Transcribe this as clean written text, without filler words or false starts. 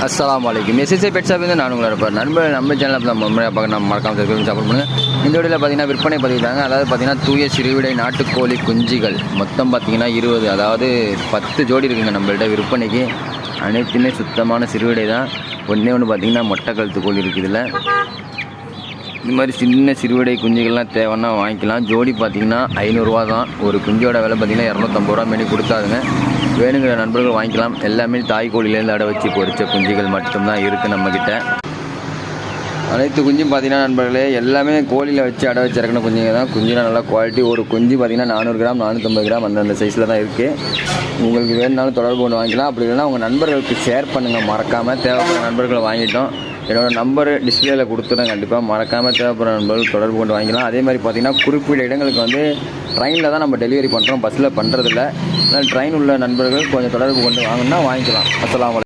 அஸ்ஸலாமு அலைக்கும். SSA pet shop வந்து நான் உங்களை இருப்பார் நண்பர் நம்ம சேனலில் நம்ம முறையாக பார்க்க நம்ம மறக்காமல் சப்போர்ட் பண்ணுங்கள். இந்த வீடியோவில் பார்த்தீங்கன்னா விற்பனை பதிவுதாங்க. அதாவது பார்த்தீங்கன்னா தூய சிறுவிடை நாட்டுக்கோழி குஞ்சுகள் மொத்தம் பார்த்தீங்கன்னா 20, அதாவது 10 ஜோடி இருக்குங்க நம்மள்கிட்ட விற்பனைக்கு. அனைத்துமே சுத்தமான சிறுவிடை தான். ஒன்று பார்த்தீங்கன்னா மொட்டை கழுத்து கோழி இருக்குது. இதில் இந்த மாதிரி சின்ன சிறுவிடை குஞ்சுகள்லாம் தேவைன்னா வாங்கிக்கலாம். ஜோடி பார்த்திங்கன்னா 500 ரூபா தான். ஒரு குஞ்சோட விலை பார்த்திங்கன்னா 250 ரூபா மாரி கொடுத்தாதுங்க. வேணுங்கிற நண்பர்கள் வாங்கிக்கலாம். எல்லாமே தாய் கோழிலேருந்து அடை வச்சு பொரிச்ச குஞ்சுகள் மட்டும்தான் இருக்குது நம்மக்கிட்ட. அனைத்து குஞ்சும் பார்த்திங்கன்னா நண்பர்களே எல்லாமே கோழியில் வச்சு அடை வச்சு இறக்கின குஞ்சுங்க தான். குஞ்சுலாம் நல்லா குவாலிட்டி. ஒரு குஞ்சு பார்த்திங்கன்னா 400 கிராம் 450 கிராம் அந்த சைஸில் தான் இருக்குது. உங்களுக்கு வேணுனாலும் தொடர்பு கொண்டு வாங்கிக்கலாம். அப்படி இல்லைன்னா உங்கள் நண்பர்களுக்கு ஷேர் பண்ணுங்கள் மறக்காமல். தேவைப்படுற நண்பர்களை வாங்கிட்டோம். என்னோடய நம்பரு டிஸ்பிளேல கொடுத்துறேன். கண்டிப்பாக மறக்காமல் தேவைப்படுற நண்பர்கள் தொடர்பு கொண்டு வாங்கிக்கலாம். அதே மாதிரி பார்த்திங்கன்னா குறிப்பிட்ட இடங்களுக்கு வந்து ட்ரெயினில் தான் நம்ம டெலிவரி பண்ணுறோம், பஸ்ஸில் பண்ணுறதில்ல. அதனால் ட்ரெயின் உள்ள நண்பர்கள் கொஞ்சம் தொடர்பு கொண்டு வாங்கினா வாங்கிக்கலாம். அஸ்ஸலாமு அலைக்கும்.